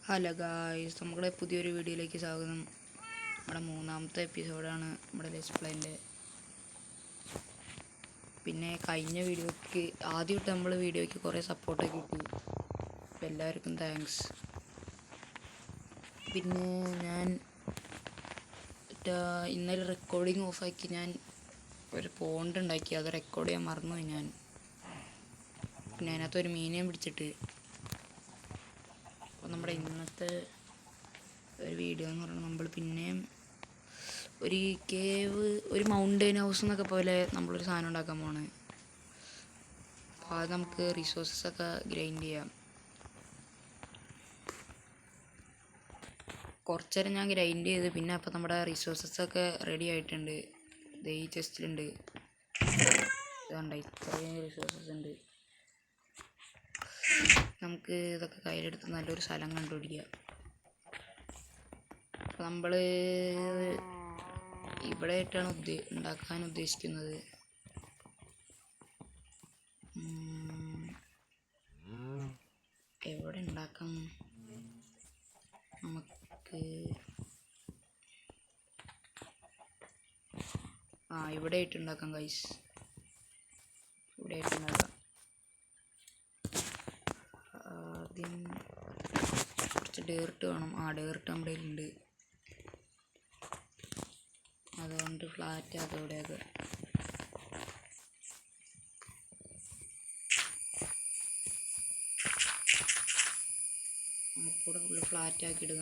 Hello guys, നമ്മുടെ പുതിയൊരു വീഡിയോയിലേക്ക് സ്വാഗതം. നമ്മുടെ മൂന്നാമത്തെ എപ്പിസോഡാണ് നമ്മുടെ ലെറ്റ്സ് പ്ലേൻ്റെ. പിന്നെ കഴിഞ്ഞ വീഡിയോയ്ക്ക് ആദ്യമായിട്ട് നമ്മൾ വീഡിയോയ്ക്ക് കുറേ സപ്പോർട്ടൊക്കെ കിട്ടി. അപ്പോൾ എല്ലാവർക്കും താങ്ക്സ്. പിന്നെ ഞാൻ ഇന്നലെ റെക്കോർഡിങ് ഓഫാക്കി ഞാൻ ഒരു പോണ്ട് ഉണ്ടാക്കി, അത് റെക്കോർഡ് ചെയ്യാൻ മറന്നുപോയി ഞാൻ. പിന്നെ അതിനകത്തൊരു മീനെയും പിടിച്ചിട്ട്. അപ്പോൾ നമ്മുടെ ഇന്നത്തെ ഒരു വീഡിയോ എന്ന് പറഞ്ഞാൽ നമ്മൾ പിന്നെയും ഒരു കേവ്, ഒരു മൗണ്ടെയിൻ ഹൗസ് എന്നൊക്കെ പോലെ നമ്മളൊരു സാധനം ഉണ്ടാക്കാൻ പോണ്. അപ്പോൾ അത് നമുക്ക് റിസോഴ്സസൊക്കെ ഗ്രൈൻഡ് ചെയ്യാം. കുറച്ച് നേരം ഞാൻ ഗ്രൈൻഡ് ചെയ്ത് പിന്നെ അപ്പോൾ നമ്മുടെ റിസോഴ്സസൊക്കെ റെഡി ആയിട്ടുണ്ട്. ഇത് ഈ ചെസ്റ്റിലുണ്ട്. ഇതുണ്ട്, ഇത്രയും റിസോഴ്സസ് ഉണ്ട്. നമുക്ക് ഇതൊക്കെ കയ്യിലെടുത്ത് നല്ലൊരു സ്ഥലം കണ്ടുപിടിക്കാം. അപ്പോൾ നമ്മൾ ഇവിടെ ആയിട്ടാണ് ഉണ്ടാക്കാൻ ഉദ്ദേശിക്കുന്നത്. എവിടെ ഉണ്ടാക്കാം? നമുക്ക് ഇവിടെ ആയിട്ട് ഉണ്ടാക്കാം ഗൈസ്. ഇവിടെ ആയിട്ട് ഉണ്ടാക്കാം. ആദ്യം കുറച്ച് ഡേർട്ട് വേണം. ഡേർട്ട് നമ്മുടെ കയ്യിലുണ്ട്. അതുകൊണ്ട് ഫ്ലാറ്റ് അതോടെയൊക്കെ നമുക്കിവിടെ ഫുള്ള് ഫ്ലാറ്റ് ആക്കി ഇടുക.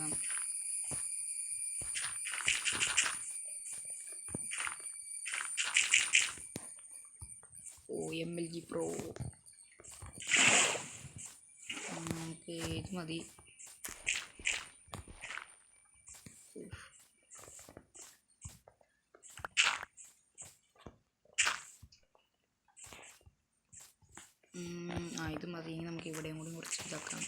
MLG Pro. നമുക്ക് ഇത് മതി. ഇത് മതി. ഇനി നമുക്ക് ഇവിടെയും കൂടി കുറച്ച് ഇതാക്കാം.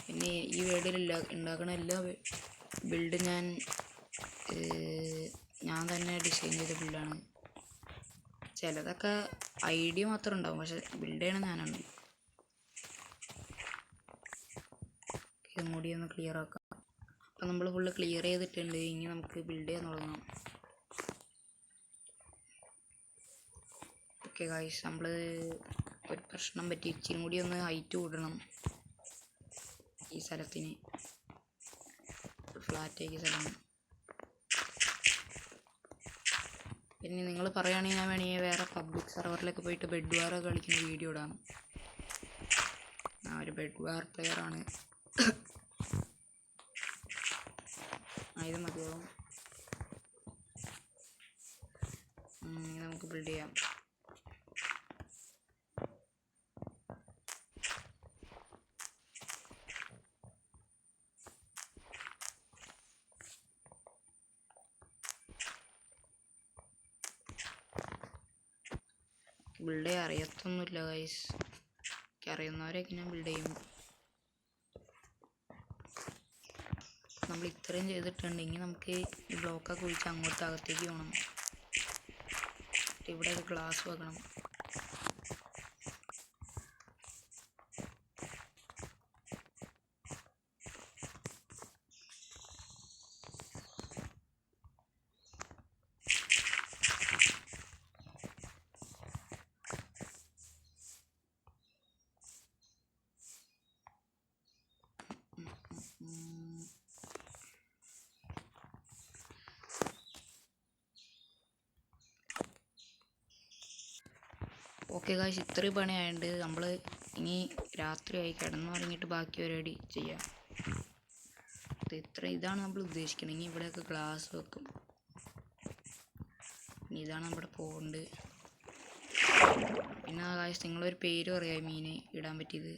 പിന്നെ ഈ വീഡിയോയിൽ ഉണ്ടാക്കുന്ന എല്ലാ ബിൽഡ് ഞാൻ തന്നെ ഡിസൈൻ ചെയ്ത ബിൽഡാണ്. ചിലതൊക്കെ ഐഡിയ മാത്രം ഉണ്ടാവും, പക്ഷെ ബിൽഡ് ചെയ്യണ ഞാനാണ്. ഇതും കൂടി ഒന്ന് ക്ലിയർ ആക്കാം. അപ്പം നമ്മൾ ഫുള്ള് ക്ലിയർ ചെയ്തിട്ടുണ്ട്. ഇനി നമുക്ക് ബിൽഡ് ചെയ്യാൻ തുടങ്ങാം. ഓക്കെ ഗായ്സ്, നമ്മൾ ഒരു പ്രശ്നം പറ്റി. ഇച്ചിരി കൂടി ഒന്ന് ഹൈറ്റ് കൂടണം ഈ സ്ഥലത്തിന്. ഫ്ലാറ്റ് ആക്കിയ സ്ഥലം. പിന്നെ നിങ്ങൾ പറയുകയാണെങ്കിൽ ഞാൻ വേണമെങ്കിൽ വേറെ പബ്ലിക് സെർവറിലൊക്കെ പോയിട്ട് ബെഡ് വാർ കളിക്കുന്ന വീഡിയോ ഇടാം. ഒരു ബെഡ് വാർ പ്ലെയറാണ്. ഇത് മതിയാവും. നമുക്ക് ബിൽഡ് ചെയ്യാം. ബിൽഡ് ചെയ്യാൻ അറിയത്തൊന്നുമില്ല ഗൈസ്. എനിക്ക് അറിയുന്നവരൊക്കെ ഞാൻ ബിൽഡ് ചെയ്യും. നമ്മൾ ഇത്രയും ചെയ്തിട്ടുണ്ടെങ്കിൽ നമുക്ക് ഈ ബ്ലോക്കൊക്കെ ഒഴിച്ച് അങ്ങോട്ട് അകത്തേക്ക് പോകണം. ഇവിടെ ഒരു ഗ്ലാസ് വെക്കണം. ഓക്കെ ഗായ്സ്, ഇത്രയും പണിയായതുകൊണ്ട് നമ്മൾ ഇനി രാത്രിയായി കിടന്നുറങ്ങിയിട്ട് ബാക്കി പരിപാടി ചെയ്യാം. ഇതാണ് നമ്മൾ ഉദ്ദേശിക്കുന്നത്. ഇനി ഇവിടെയൊക്കെ ഗ്ലാസ് വെക്കും. ഇനി ഇതാണ് നമ്മുടെ പോണ്ട്. പിന്നെ ഗായ്സ്, നിങ്ങളൊരു പേര് പറയാം മീന് ഇടാൻ പറ്റിയത്.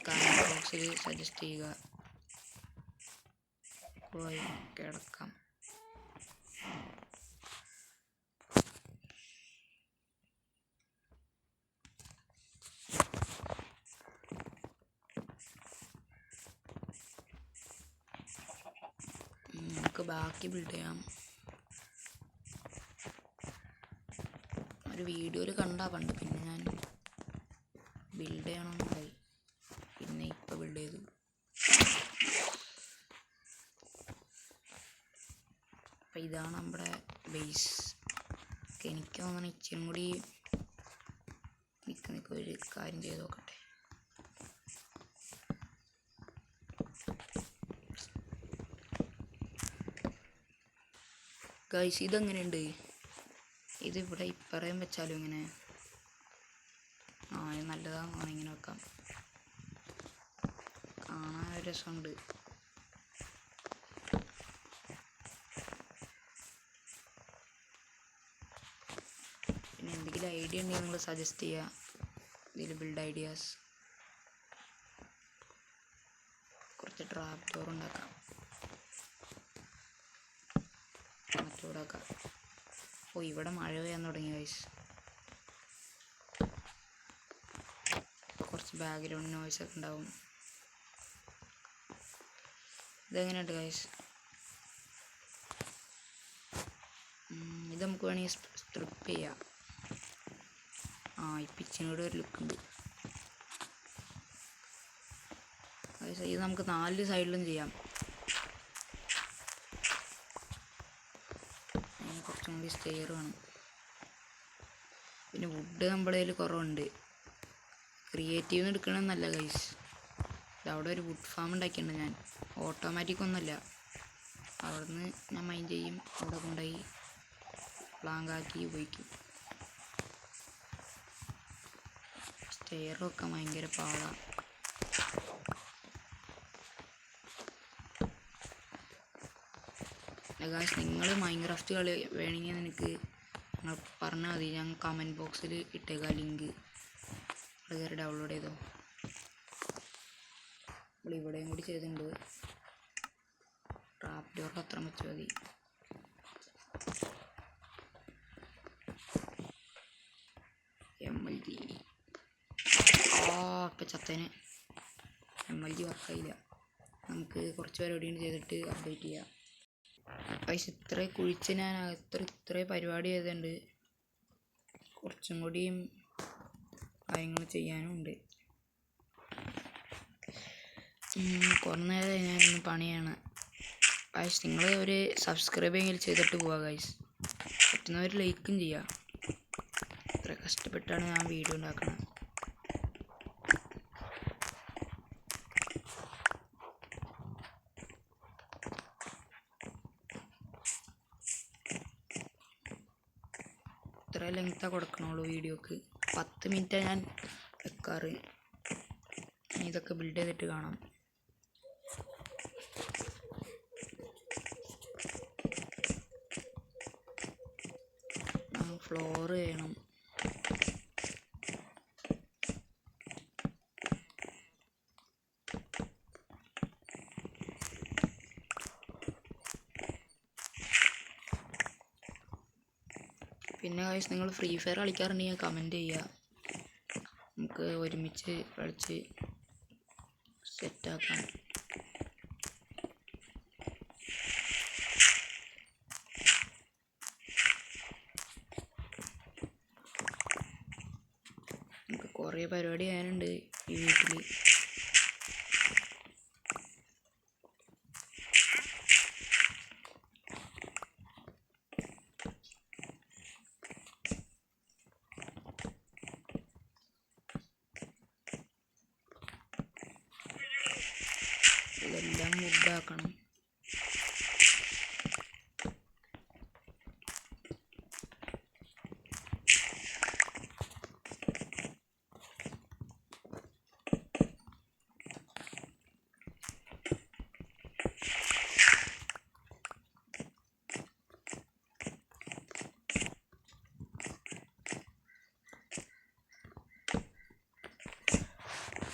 കമൻറ്റ് ബോക്സിൽ സജസ്റ്റ് ചെയ്യുക. പോയി കിടക്കാം. നമുക്ക് ബാക്കി ബിൽഡ് ചെയ്യാം. ഒരു വീഡിയോയിൽ കണ്ടാ പണ്ട്, പിന്നെ ഞാൻ ബിൽഡ് ചെയ്യണമെന്നുണ്ടായി, പിന്നെ ഇപ്പോൾ ബിൽഡ് ചെയ്തു. അപ്പം ഇതാണ് നമ്മുടെ ബേസ്. എനിക്ക് തോന്നണം ഇച്ചിരി കൂടി നിൽക്ക് ഒരു കാര്യം ചെയ്ത് നോക്കട്ടെ. ഗൈസ് ഇതെങ്ങനെയുണ്ട്? ഇതിവിടെ ഇപ്പറയും വെച്ചാലും ഇങ്ങനെ നല്ലതാണെന്നാണ്. ഇങ്ങനെ വെക്കാം, കാണാൻ ഒരു രസമുണ്ട്. പിന്നെ എന്തെങ്കിലും ഐഡിയ ഉണ്ടെങ്കിൽ നിങ്ങൾ സജസ്റ്റ് ചെയ്യുക. ഇതിൽ ബിൽഡ് ഐഡിയാസ്. കുറച്ച് ട്രാപ്പ് ഡോർ ഉണ്ടാക്കാം, മറ്റോടാക്കാം. ഇവിടെ മഴ പെയ്യാൻ തുടങ്ങി ഗൈസ്. കുറച്ച് ബാക്ക്ഗ്രൗണ്ട് നോയ്സ് ഒക്കെ ഉണ്ടാവും. ഇതെങ്ങനെയുണ്ട് ഗൈസ്? ഇത് നമുക്ക് വേണമെങ്കിൽ സ്ട്രിപ്പ് ചെയ്യാം. ഈ പിച്ചിനോട് ഒരു ലുക്ക് ഉണ്ട് ഗൈസ്. ഇത് നമുക്ക് 4 സൈഡിലും ചെയ്യാം. അതിന് കുറച്ചും കൂടി സ്റ്റെയർ വേണം. പിന്നെ വുഡ് നമ്മുടെ കയ്യിൽ കുറവുണ്ട്. ക്രിയേറ്റീവ് എടുക്കണമെന്നല്ല ഗൈസ്, അവിടെ ഒരു വുഡ് ഫാം ഉണ്ടാക്കിയിട്ടുണ്ട് ഞാൻ. ഓട്ടോമാറ്റിക് ഒന്നുമല്ല, അവിടുന്ന് ഞാൻ മൈൻഡ് ചെയ്യും, അവിടെ കൊണ്ടുപോയി പ്ലാങ്കാക്കി ഉപയോഗിക്കും. സ്റ്റെയറൊക്കെ ഭയങ്കര പാടാണ്. ഗൈസ് നിങ്ങൾ മൈൻക്രാഫ്റ്റ് കളി വേണമെങ്കിൽ എനിക്ക് നിങ്ങൾ പറഞ്ഞാൽ മതി, ഞാൻ കമൻറ്റ് ബോക്സിൽ ഇട്ടേക്കാം ലിങ്ക്. അത് കയറി ഡൗൺലോഡ് ചെയ്തോ. നമ്മൾ ഇവിടെയും കൂടി ചെയ്തിട്ടുണ്ട്. ട്രാപ്പ് ഡോർ അത്ര വെച്ച് മതി. MLG ഇപ്പം ചത്തേനെ. MLG വർക്കായില്ല. നമുക്ക് കുറച്ച് പരിപാടി ചെയ്തിട്ട് അപ്ഡേറ്റ് ചെയ്യാം. പൈസ ഇത്ര കുഴിച്ച് ഞാൻ ഇത്ര പരിപാടി ചെയ്തിട്ടുണ്ട്. കുറച്ചും കൂടിയും കാര്യങ്ങൾ ചെയ്യാനും ഉണ്ട്. കുറേ നേരം ഞാനൊന്ന് പണിയാണ് ഗൈസ്. നിങ്ങൾ ഒരു സബ്സ്ക്രൈബ് എങ്കിലും ചെയ്തിട്ട് പോവുക ഗൈസ്. പറ്റുന്നവർ ലൈക്കും ചെയ്യുക. ഇത്ര കഷ്ടപ്പെട്ടാണ് ഞാൻ വീഡിയോ ഉണ്ടാക്കുന്നത്. ഇത്ര ലെങ്താ കൊടുക്കണുള്ളൂ വീഡിയോക്ക്. 10 മിനിറ്റാണ് ഞാൻ വെക്കാറ്. ഇതൊക്കെ ബിൽഡ് ചെയ്തിട്ട് കാണാം. ഫ്ലോർ ചെയ്യണം. പിന്നെ ഗൈസ് നിങ്ങൾ ഫ്രീ ഫയർ കളിക്കാറുണ്ടെങ്കിൽ കമൻറ്റ് ചെയ്യുക. നമുക്ക് ഒരുമിച്ച് കളിച്ച് സെറ്റാക്കാം. നമുക്ക് കുറേ പരിപാടി ചെയ്യാനുണ്ട് ഈ വീട്ടിൽ. ഇതെല്ലാം വുഡാക്കണം.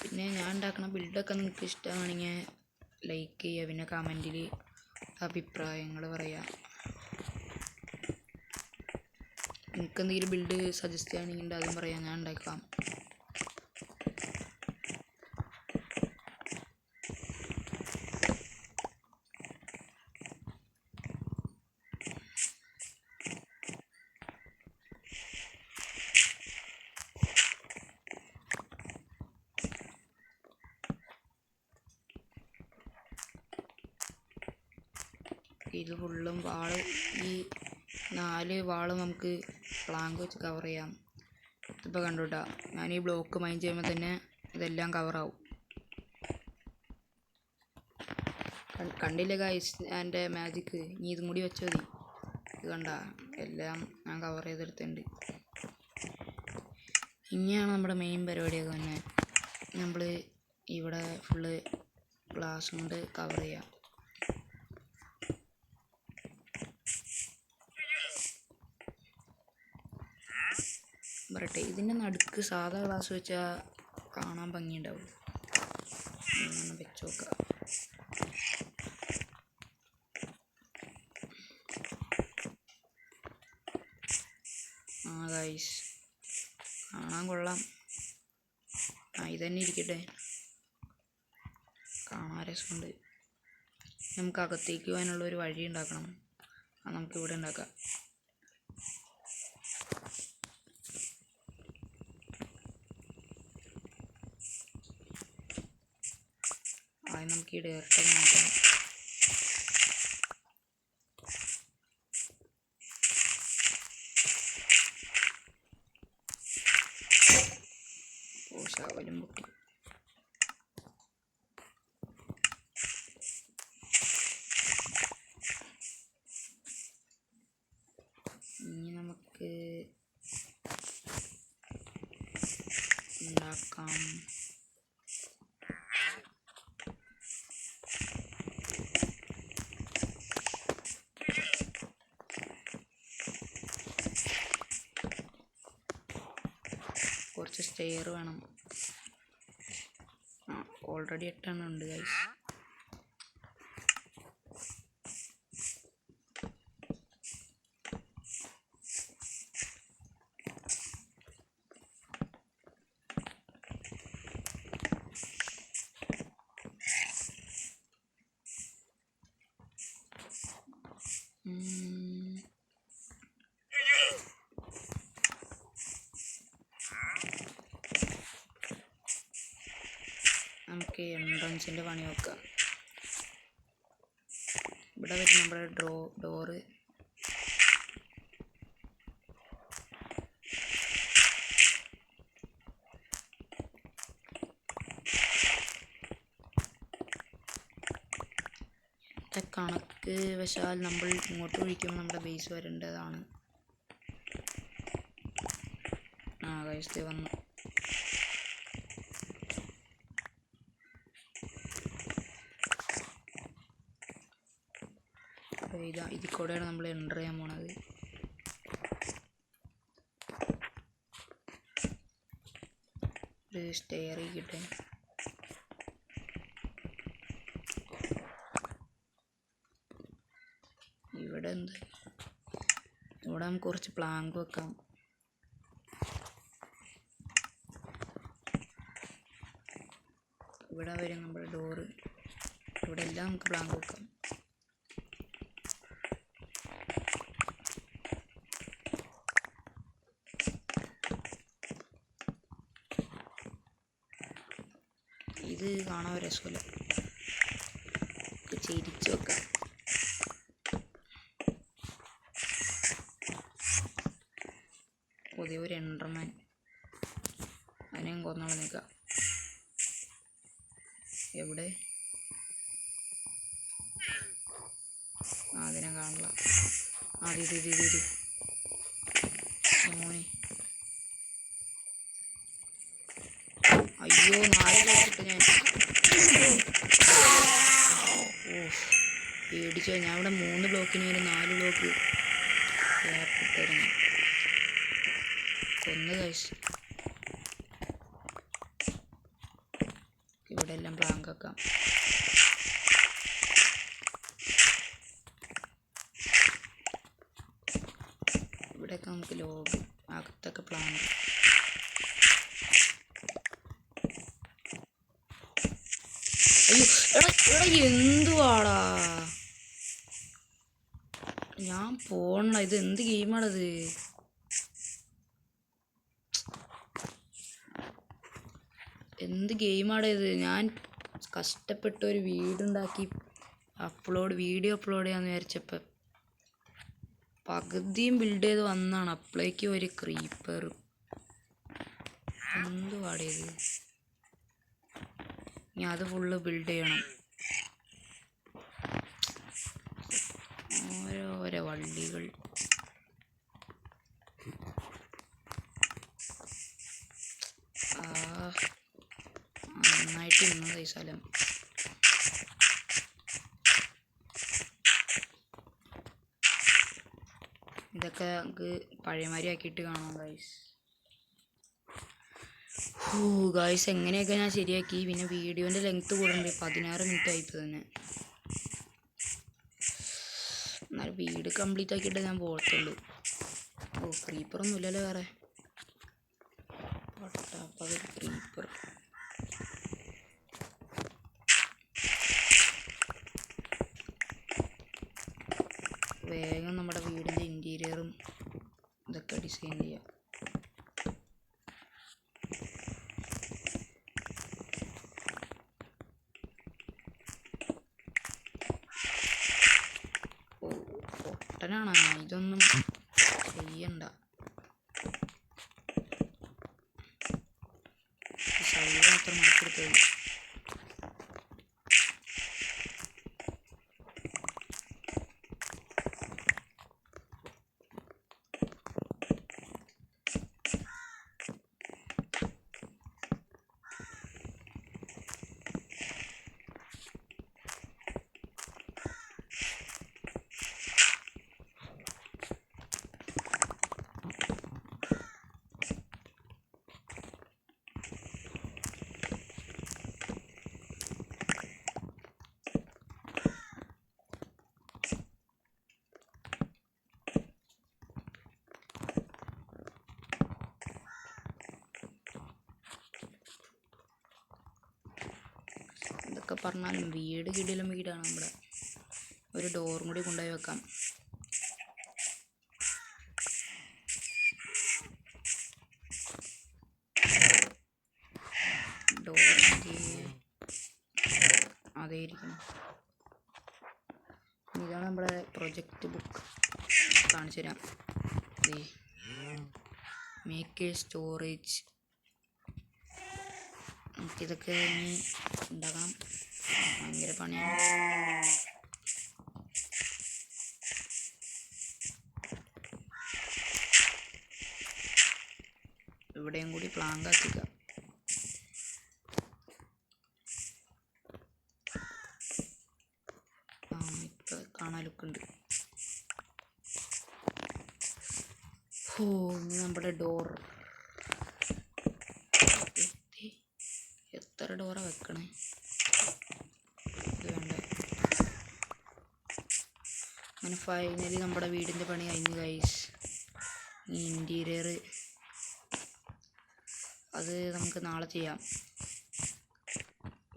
പിന്നെ ഞാൻ ഉണ്ടാക്കുന്ന ബിൽഡൊക്കെ നിങ്ങൾക്ക് ഇഷ്ടമാണെങ്കിൽ ലൈക്ക് ചെയ്യുക. പിന്നെ കമൻറ്റിൽ അഭിപ്രായങ്ങൾ പറയുക. നിങ്ങൾക്ക് എന്തെങ്കിലും ബിൽഡ് സജസ്റ്റ് ചെയ്യുകയാണെങ്കിൽ അതും പറയാം, ഞാൻ ഉണ്ടാക്കാം. ഇത് ഫുള്ളും വാള്, ഈ 4 വാള് നമുക്ക് പ്ലാങ്ക് വെച്ച് കവർ ചെയ്യാം. ഇതിപ്പോൾ കണ്ടുട്ടാ, ഞാൻ ഈ ബ്ലോക്ക് മൈൻ ചെയ്യുമ്പോൾ തന്നെ ഇതെല്ലാം കവറാവും. കണ്ടില്ല ഗൈസ് എൻ്റെ മാജിക്ക്? ഇനി ഇതും കൂടി വെച്ചാൽ മതി. ഇത് കണ്ട, എല്ലാം ഞാൻ കവർ ചെയ്തെടുത്തിട്ടുണ്ട്. ഇനിയാണ് നമ്മുടെ മെയിൻ പരിപാടിയൊക്കെ തന്നെ. നമ്മൾ ഇവിടെ ഫുള്ള് ഗ്ലാസ് കൊണ്ട് കവർ ചെയ്യാം. പറയട്ടെ, ഇതിൻ്റെ നടുക്ക് സാധാ ഗ്ലാസ് വെച്ചാൽ കാണാൻ ഭംഗിയുണ്ടാവും. ഇങ്ങനെ വെച്ച് നോക്കാം. ഗൈസ് കാണാൻ കൊള്ളാം. ഇതന്നെ ഇരിക്കട്ടെ, കാണാൻ രസമുണ്ട്. നമുക്ക് അകത്തേക്ക് പോകാനുള്ളൊരു വഴി ഉണ്ടാക്കണം. അത് നമുക്കിവിടെ ഉണ്ടാക്കാം. ആദ്യം നമുക്ക് ഈ ഡയറക്റ്റ് നോക്കാം. ശവലും പൊട്ടി. ഇനി നമുക്ക് ഉണ്ടാക്കാം. കുറച്ച് സ്റ്റെയർ വേണം. ഓൾറെഡി 8 എണ്ണം ഉണ്ട് ഗൈസ്. നമുക്ക് എൻട്രൻസിൻ്റെ പണി നോക്കാം. ഇവിടെ വരും നമ്മുടെ ഡോറ്. കണക്ക് വശാൽ നമ്മൾ ഇങ്ങോട്ട് ഒഴിക്കുമ്പോൾ നമ്മുടെ ബേസ് വരേണ്ടതാണ്. ഗൈസ് വന്നു. ഇതിൽ കൂടെയാണ് നമ്മൾ എൻ്റർ ചെയ്യാൻ പോണത്. ഒരു സ്റ്റെയർ കിട്ടെ. ഇവിടെ ഇവിടെ നമുക്ക് കുറച്ച് പ്ലാങ്ക് വെക്കാം. ഇവിടെ വരും നമ്മുടെ ഡോറ്. ഇവിടെ എല്ലാം നമുക്ക് പ്ലാങ്ക് വെക്കാം. ഇത് കാണാൻ ഒരു രസമല്ല, ചിരിച്ചു വെക്കാം. പുതിയ ഒരു എൻഡർമാൻ, അതിനെയും കൊന്നോളെ നിൽക്കാം. എവിടെ? അതിനെ കാണില്ല. ഇത് മോനെ. അയ്യോ, 4 ബ്ലോക്ക് ഞാൻ. പേടിച്ചോ. ഞാൻ ഇവിടെ 3 ബ്ലോക്കിന് ഒരു 4 ബ്ലോക്ക് ഇട്ടായിരുന്നു. കൊന്ന് കഴിച്ചു. ഇവിടെ എല്ലാം പ്ലാങ്ക് വെക്കാം. ഇവിടെയൊക്കെ നമുക്ക് ലോബി, അകത്തൊക്കെ പ്ലാങ്ക്. അയ്യോ എടാ എന്തുവാടാ, ഞാൻ പോണ. ഇത് എന്ത് ഗെയിമാണത്? എന്ത് ഗെയിമാടാ ഇത്? ഞാൻ കഷ്ടപ്പെട്ട ഒരു വീടുണ്ടാക്കി വീഡിയോ അപ്ലോഡ് ചെയ്യാന്ന് വിചാരിച്ചപ്പോൾ പകുതിയും ബിൽഡ് ചെയ്ത് വന്നാണ്. അപ്പോഴേക്കും ഒരു ക്രീപ്പർ. എന്ത് പാടിയത്? ഇനി അത് ഫുള്ള് ബിൽഡ് ചെയ്യണം. ഓരോരോ വള്ളികൾ. നന്നായിട്ട് ഇന്നത് ഈ സ്ഥലം. ഇതൊക്കെ നമുക്ക് പഴയമാതിരി ആക്കിയിട്ട് കാണാം ഗൈസ്. ഗൈസ് എങ്ങനെയൊക്കെ ഞാൻ ശരിയാക്കി. പിന്നെ വീഡിയോൻ്റെ ലെങ്ത്ത് കൂടണ്ടേ, 16 മിനിറ്റ് ആയിപ്പോൾ തന്നെ. എന്നാലും വീട് കംപ്ലീറ്റ് ആക്കിയിട്ട് ഞാൻ പോകത്തുള്ളൂ. ക്രീപ്പറൊന്നും ഇല്ലല്ലോ വേറെ. അപ്പം അതൊരു ക്രീപ്പർ. വേഗം നമ്മുടെ വീടിൻ്റെ ഇൻറ്റീരിയറും ഇതൊക്കെ ഡിസൈൻ ചെയ്യാം. പൊട്ടനാണ്, ഇതൊന്നും ചെയ്യണ്ട. സൈഡ് മാത്രം മാറ്റിയെടുത്തത്. ഇതൊക്കെ പറഞ്ഞാലും വീട് കിടിലം വീടാണ് നമ്മുടെ. ഒരു ഡോറും കൂടി കൊണ്ടുപോയി വെക്കാം. ഡോറിൻ്റെ അതേ ഇരിക്കണം. ഇതാണ് നമ്മുടെ പ്രൊജക്റ്റ് ബുക്ക്. കാണിച്ചു തരാം. Make storage. നമുക്കിതൊക്കെ ഇനി ഉണ്ടാക്കണം. ഭയങ്കര പണിയാണ്. ഇവിടെയും കൂടി പ്ലാങ്ക് ആക്കിക്കാം. ഇപ്പം കാണാൻ ലുക്കുണ്ട്. ഇനി നമ്മുടെ ഡോർ. എത്ര ഡോറാ വെക്കണേ? ഇത് വേണ്ട. അങ്ങനെ ഫൈനലി നമ്മുടെ വീടിൻ്റെ പണി കഴിഞ്ഞു ഗൈസ്. ഈ ഇൻറ്റീരിയർ അത് നമുക്ക് നാളെ ചെയ്യാം.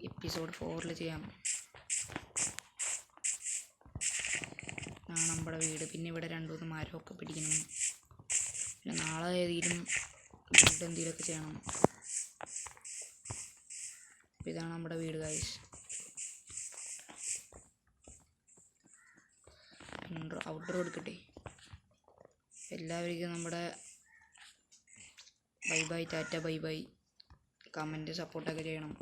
എപ്പിസോഡ് 4 ചെയ്യാം. നമ്മുടെ വീട്. പിന്നെ ഇവിടെ 2-3 മരമൊക്കെ പിടിക്കണം. പിന്നെ നാളെ ഏതെങ്കിലും വീട് എന്തെങ്കിലുമൊക്കെ ചെയ്യണം. ഇതാണ് നമ്മുടെ വീട് ഗൈസ്. ഔട്ട്ഡോർ എടുക്കട്ടെ. എല്ലാവർക്കും നമ്മുടെ bye bye, tata bye bye. Comment സപ്പോർട്ടൊക്കെ ചെയ്യണം.